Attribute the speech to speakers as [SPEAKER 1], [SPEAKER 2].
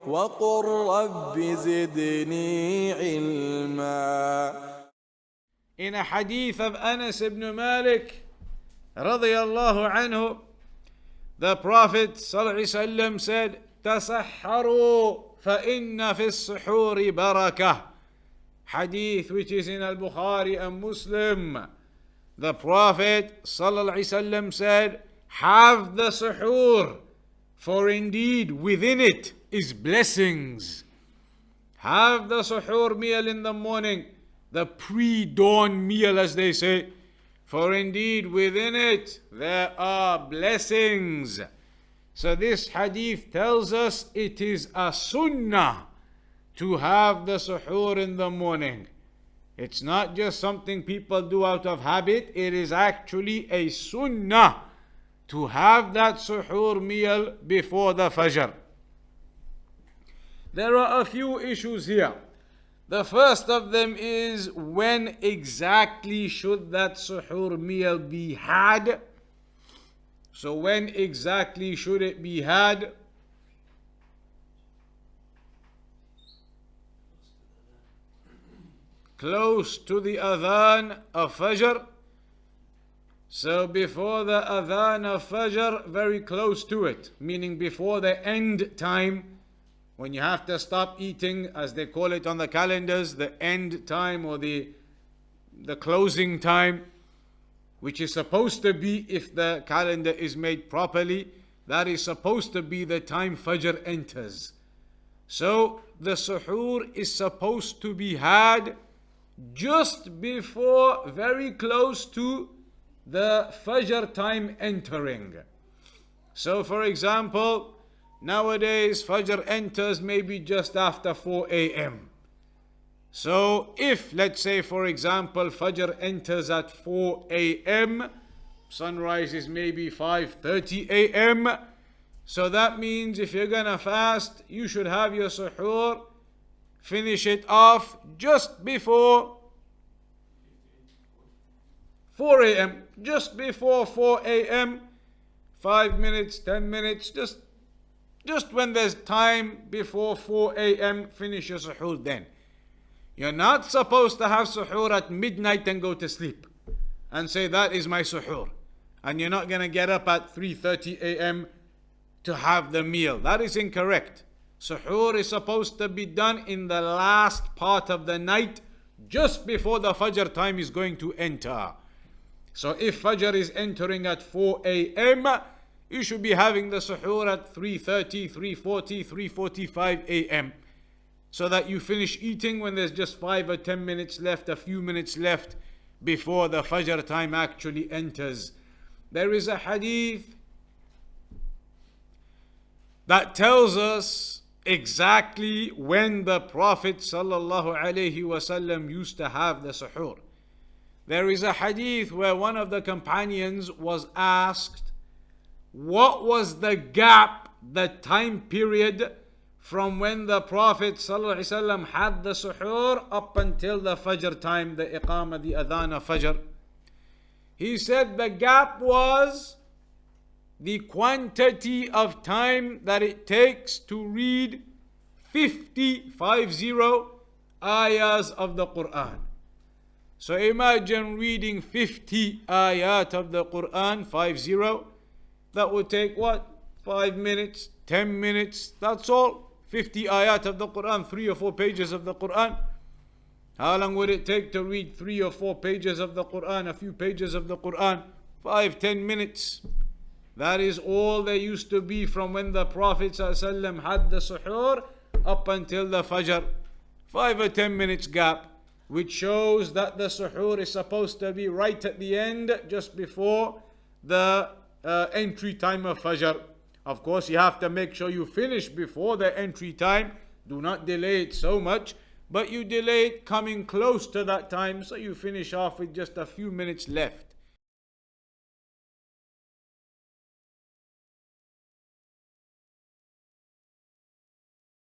[SPEAKER 1] وقل رب زدني علما.
[SPEAKER 2] In a hadith of Anas ibn Malik radiyallahu anhu, the Prophet ﷺ said, تَسَحَّرُوا فَإِنَّ فِي السُّحُورِ بَرَكَةً. Hadith which is in Al-Bukhari and Muslim. The Prophet ﷺ said, have the suhoor, for indeed within it is blessings. Have the suhoor meal in the morning, the pre-dawn meal as they say, for indeed within it there are blessings. So this hadith tells us it is a sunnah to have the suhoor in the morning. It's not just something people do out of habit, it is actually a sunnah to have that suhoor meal before the fajr. There are a few issues here. The first of them is, when exactly should that suhoor meal be had? So when exactly should it be had? Close to the adhan of fajr. So before the adhan of fajr, very close to it, meaning before the end time, when you have to stop eating, as they call it on the calendars, the end time or the closing time, which is supposed to be, if the calendar is made properly, that is supposed to be the time fajr enters. So the suhoor is supposed to be had just before, very close to the fajr time entering. So for example, nowadays fajr enters maybe just after 4 a.m. So if, let's say for example, fajr enters at 4 a.m., sunrise is maybe 5:30 a.m., so that means if you're gonna fast, you should have your suhoor, finish it off just before 4 a.m. Just before 4 a.m., 5 minutes, 10 minutes, just when there's time before 4 a.m., finish your suhoor then. You're not supposed to have suhoor at midnight and go to sleep and say that is my suhoor. And you're not going to get up at 3:30 a.m. to have the meal. That is incorrect. Suhoor is supposed to be done in the last part of the night, just before the fajr time is going to enter. So if fajr is entering at 4 a.m., you should be having the suhoor at 3:30, 3:40, 3:45 a.m. so that you finish eating when there's just 5 or 10 minutes left, a few minutes left before the fajr time actually enters. There is a hadith that tells us exactly when the Prophet ﷺ used to have the suhoor. There is a hadith where one of the companions was asked, what was the gap, the time period from when the Prophet ﷺ had the suhoor up until the fajr time, the iqamah, the adhan of fajr? He said the gap was the quantity of time that it takes to read 50 ayahs of the Quran. So imagine reading 50 ayat of the Quran, 50. That would take what? 5 minutes, 10 minutes, that's all. 50 ayat of the Quran, 3 or 4 pages of the Quran. How long would it take to read 3 or 4 pages of the Quran, a few pages of the Quran? 5-10 minutes. That is all there used to be from when the Prophet ﷺ had the suhoor up until the fajr. 5 or 10 minutes gap, which shows that the suhoor is supposed to be right at the end, just before the entry time of fajr. Of course, you have to make sure you finish before the entry time. Do not delay it so much, but you delay it coming close to that time, so you finish off with just a few minutes left.